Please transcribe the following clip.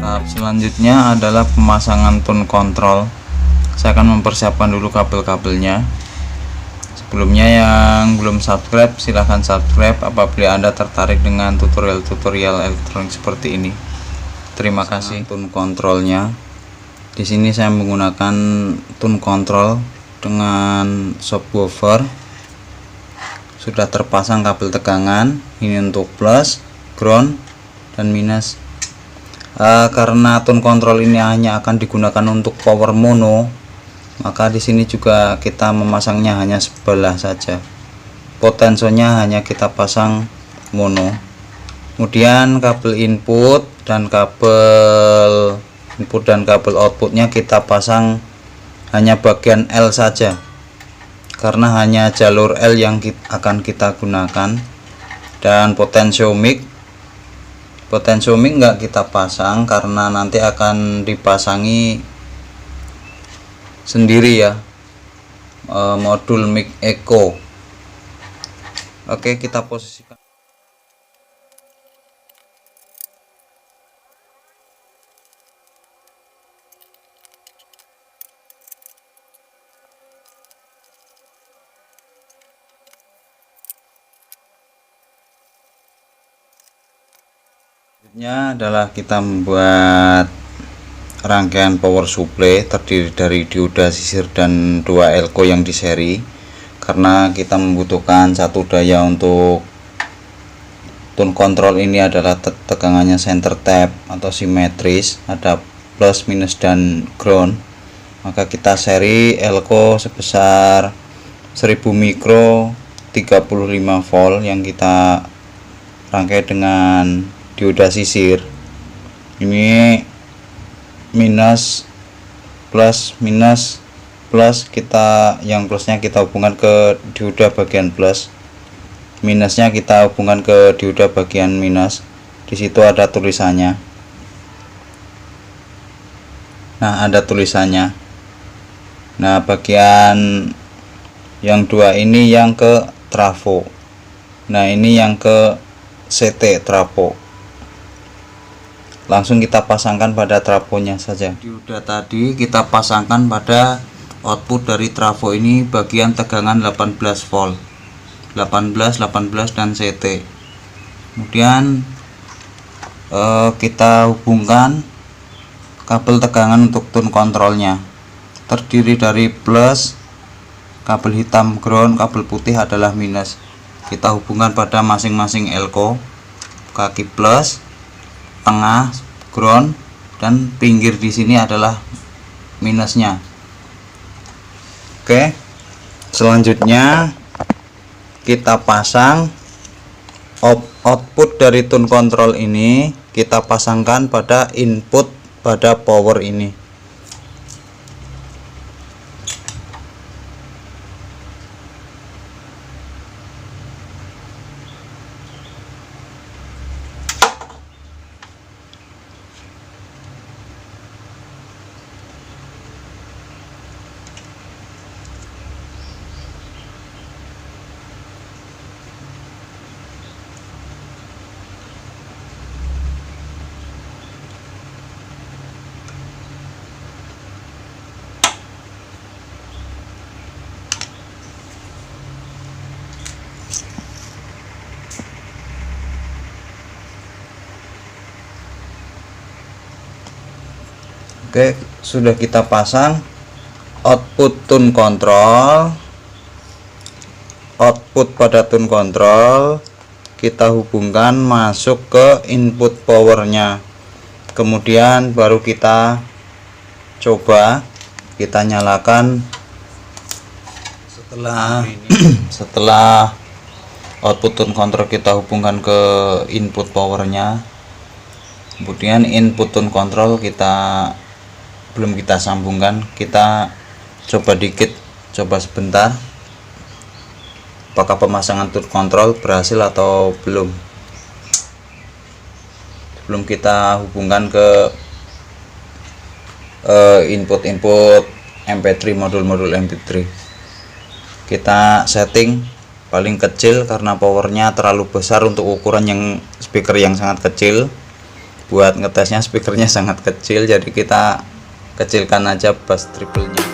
Tahap selanjutnya adalah pemasangan tone control. Saya akan mempersiapkan dulu kabel-kabelnya. Sebelumnya yang belum subscribe silahkan subscribe apabila Anda tertarik dengan tutorial-tutorial elektronik seperti ini. Terima kasih. Tone controlnya. Di sini saya menggunakan tone control dengan subwoofer. Sudah terpasang kabel tegangan. Ini untuk plus, ground, dan minus. Karena tone control ini hanya akan digunakan untuk power mono, maka di sini juga kita memasangnya hanya sebelah saja. Potensionya hanya kita pasang mono. Kemudian kabel input dan kabel outputnya kita pasang hanya bagian L saja, karena hanya jalur L yang akan kita gunakan. Dan potentiomic nggak kita pasang karena nanti akan dipasangi sendiri ya, modul mic echo. Oke, kita posisikan. Selanjutnya adalah kita membuat rangkaian power supply terdiri dari dioda sisir dan 2 elko yang di seri, karena kita membutuhkan satu daya untuk tone control ini adalah tegangannya center tap atau simetris, ada plus, minus, dan ground. Maka kita seri elko sebesar 1000 mikro 35 volt yang kita rangkai dengan dioda sisir. Ini minus, plus, minus, plus, kita yang plusnya kita hubungkan ke dioda bagian plus, minusnya kita hubungkan ke dioda bagian minus. Di situ ada tulisannya. Nah, ada tulisannya. Nah, bagian yang dua ini yang ke trafo. Nah, ini yang ke CT trafo. Langsung kita pasangkan pada trafonya saja. Dioda tadi kita pasangkan pada output dari trafo ini bagian tegangan 18 volt, 18, dan CT. Kemudian kita hubungkan kabel tegangan untuk tone controlnya, terdiri dari plus, kabel hitam ground, kabel putih adalah minus. Kita hubungkan pada masing-masing elko, kaki plus, tengah ground, dan pinggir di sini adalah minusnya. Oke, selanjutnya kita pasang output dari tone control ini, kita pasangkan pada input pada power ini. Oke, sudah kita pasang output tone control. Output pada tone control kita hubungkan masuk ke input powernya. Kemudian baru kita coba, kita nyalakan. Setelah output tone control kita hubungkan ke input powernya, kemudian input tone control kita belum kita sambungkan, kita coba dikit, coba sebentar apakah pemasangan tone control berhasil atau belum. Sebelum kita hubungkan ke input MP3, modul MP3, kita setting paling kecil karena powernya terlalu besar untuk ukuran yang speaker yang sangat kecil. buat ngetesnya speakernya sangat kecil, jadi kita kecilkan aja bass triple-nya.